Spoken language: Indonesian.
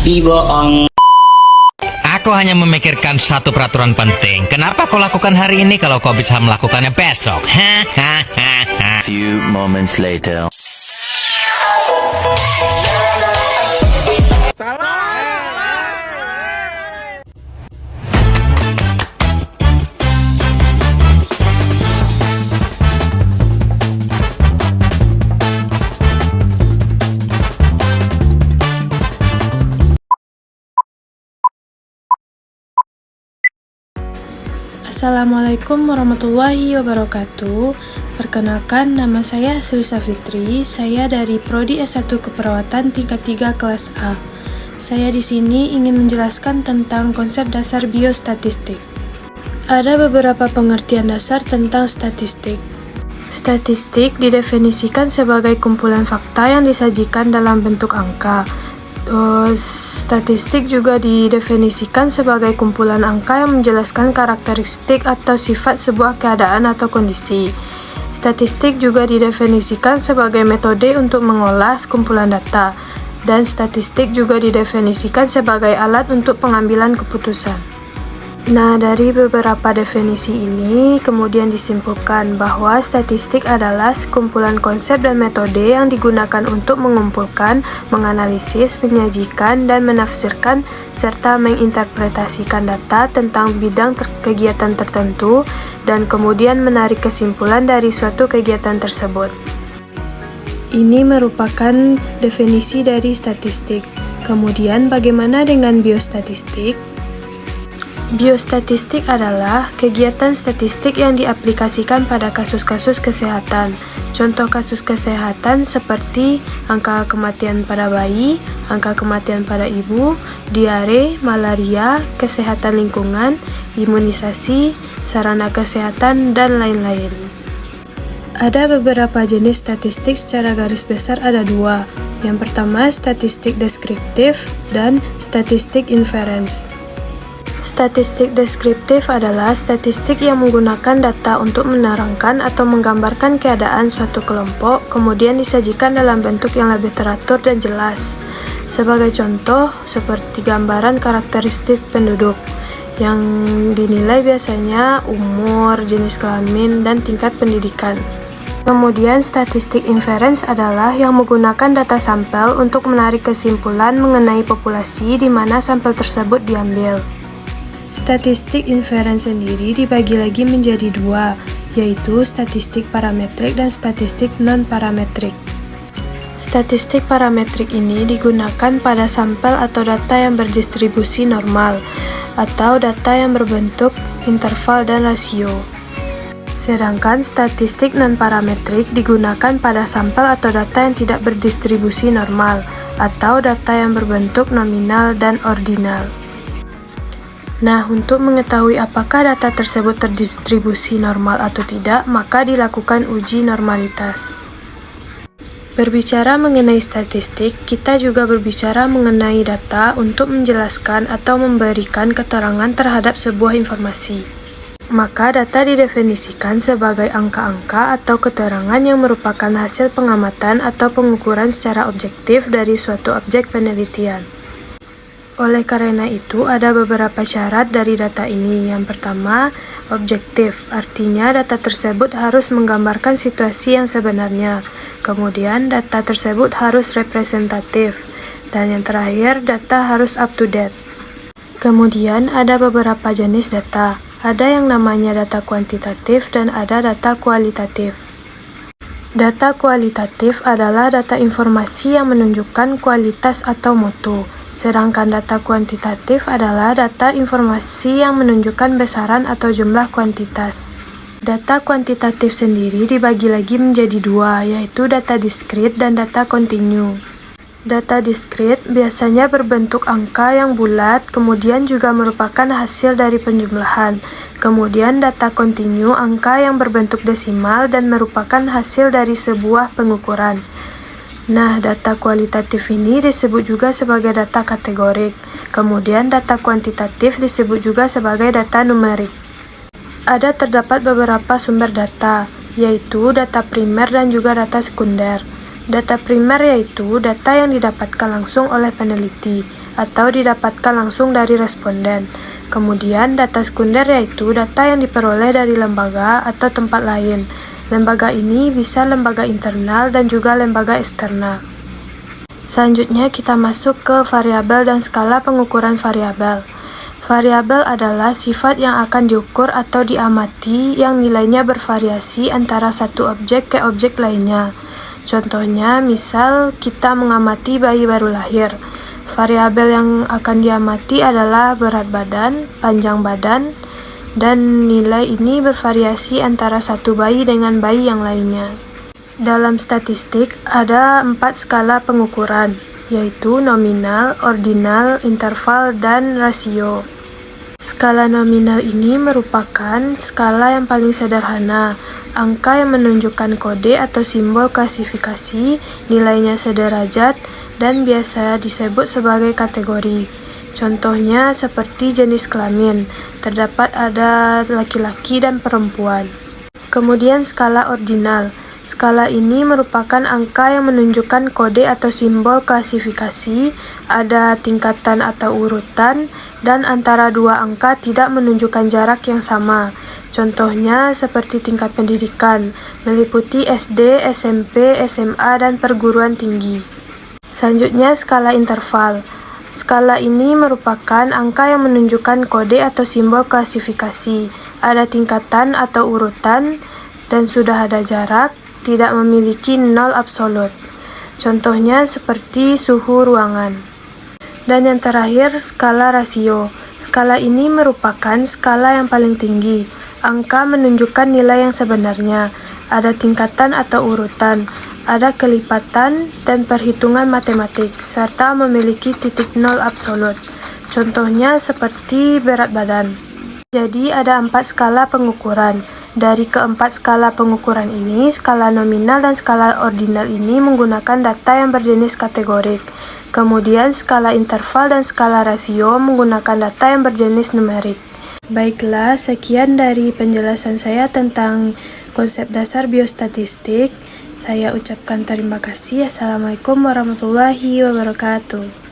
Bohong. Aku hanya memikirkan satu peraturan penting. Kenapa kau lakukan hari ini kalau kau bisa melakukannya besok? Few moments later. Assalamualaikum warahmatullahi wabarakatuh. Perkenalkan, nama saya Asrisa Fitri. Saya dari Prodi S1 Keperawatan tingkat 3 kelas A. Saya di sini ingin menjelaskan tentang konsep dasar biostatistik. Ada beberapa pengertian dasar tentang statistik. Statistik didefinisikan sebagai kumpulan fakta yang disajikan dalam bentuk angka. Statistik juga didefinisikan sebagai kumpulan angka yang menjelaskan karakteristik atau sifat sebuah keadaan atau kondisi. Statistik juga didefinisikan sebagai metode untuk mengolah kumpulan data, dan statistik juga didefinisikan sebagai alat untuk pengambilan keputusan. Nah, dari beberapa definisi ini kemudian disimpulkan bahwa statistik adalah sekumpulan konsep dan metode yang digunakan untuk mengumpulkan, menganalisis, menyajikan, dan menafsirkan serta menginterpretasikan data tentang bidang kegiatan tertentu dan kemudian menarik kesimpulan dari suatu kegiatan tersebut. Ini merupakan definisi dari statistik. Kemudian bagaimana dengan biostatistik? Biostatistik adalah kegiatan statistik yang diaplikasikan pada kasus-kasus kesehatan. Contoh kasus kesehatan seperti angka kematian pada bayi, angka kematian pada ibu, diare, malaria, kesehatan lingkungan, imunisasi, sarana kesehatan, dan lain-lain. Ada beberapa jenis statistik, secara garis besar ada dua. Yang pertama, statistik deskriptif dan statistik inference. Statistik deskriptif adalah statistik yang menggunakan data untuk menerangkan atau menggambarkan keadaan suatu kelompok, kemudian disajikan dalam bentuk yang lebih teratur dan jelas. Sebagai contoh, seperti gambaran karakteristik penduduk, yang dinilai biasanya umur, jenis kelamin, dan tingkat pendidikan. Kemudian, statistik inference adalah yang menggunakan data sampel untuk menarik kesimpulan mengenai populasi di mana sampel tersebut diambil. Statistik inference sendiri dibagi lagi menjadi dua, yaitu statistik parametrik dan statistik non-parametrik. Statistik parametrik ini digunakan pada sampel atau data yang berdistribusi normal, atau data yang berbentuk interval dan rasio. Sedangkan statistik non-parametrik digunakan pada sampel atau data yang tidak berdistribusi normal, atau data yang berbentuk nominal dan ordinal. Nah, untuk mengetahui apakah data tersebut terdistribusi normal atau tidak, maka dilakukan uji normalitas. Berbicara mengenai statistik, kita juga berbicara mengenai data untuk menjelaskan atau memberikan keterangan terhadap sebuah informasi. Maka data didefinisikan sebagai angka-angka atau keterangan yang merupakan hasil pengamatan atau pengukuran secara objektif dari suatu objek penelitian. Oleh karena itu, ada beberapa syarat dari data ini. Yang pertama, objektif, artinya data tersebut harus menggambarkan situasi yang sebenarnya. Kemudian, data tersebut harus representatif. Dan yang terakhir, data harus up to date. Kemudian, ada beberapa jenis data. Ada yang namanya data kuantitatif dan ada data kualitatif. Data kualitatif adalah data informasi yang menunjukkan kualitas atau mutu. Sedangkan data kuantitatif adalah data informasi yang menunjukkan besaran atau jumlah kuantitas. Data kuantitatif sendiri dibagi lagi menjadi dua, yaitu data diskrit dan data kontinu. Data diskrit biasanya berbentuk angka yang bulat, kemudian juga merupakan hasil dari penjumlahan. Kemudian data kontinu angka yang berbentuk desimal dan merupakan hasil dari sebuah pengukuran. Nah, data kualitatif ini disebut juga sebagai data kategorik. Kemudian data kuantitatif disebut juga sebagai data numerik. Terdapat beberapa sumber data, yaitu data primer dan juga data sekunder. Data primer yaitu data yang didapatkan langsung oleh peneliti atau didapatkan langsung dari responden. Kemudian data sekunder yaitu data yang diperoleh dari lembaga atau tempat lain. Lembaga ini bisa lembaga internal dan juga lembaga eksternal. Selanjutnya kita masuk ke variabel dan skala pengukuran variabel. Variabel adalah sifat yang akan diukur atau diamati yang nilainya bervariasi antara satu objek ke objek lainnya. Contohnya, misal kita mengamati bayi baru lahir. Variabel yang akan diamati adalah berat badan, panjang badan, dan nilai ini bervariasi antara satu bayi dengan bayi yang lainnya. Dalam statistik, ada 4 skala pengukuran, yaitu nominal, ordinal, interval, dan rasio. Skala nominal ini merupakan skala yang paling sederhana, angka yang menunjukkan kode atau simbol klasifikasi, nilainya sederajat, dan biasa disebut sebagai kategori. Contohnya seperti jenis kelamin, terdapat ada laki-laki dan perempuan. Kemudian skala ordinal. Skala ini merupakan angka yang menunjukkan kode atau simbol klasifikasi, ada tingkatan atau urutan, dan antara dua angka tidak menunjukkan jarak yang sama. Contohnya seperti tingkat pendidikan, meliputi SD, SMP, SMA, dan perguruan tinggi. Selanjutnya skala interval. Skala ini merupakan angka yang menunjukkan kode atau simbol klasifikasi, ada tingkatan atau urutan, dan sudah ada jarak, tidak memiliki nol absolut. Contohnya seperti suhu ruangan. Dan yang terakhir, skala rasio. Skala ini merupakan skala yang paling tinggi. Angka menunjukkan nilai yang sebenarnya. Ada tingkatan atau urutan, ada kelipatan dan perhitungan matematik, serta memiliki titik nol absolut. Contohnya seperti berat badan. Jadi ada 4 skala pengukuran. Dari keempat skala pengukuran ini, skala nominal dan skala ordinal ini menggunakan data yang berjenis kategorik. Kemudian skala interval dan skala rasio menggunakan data yang berjenis numerik. Baiklah, sekian dari penjelasan saya tentang konsep dasar biostatistik. Saya ucapkan terima kasih. Assalamualaikum warahmatullahi wabarakatuh.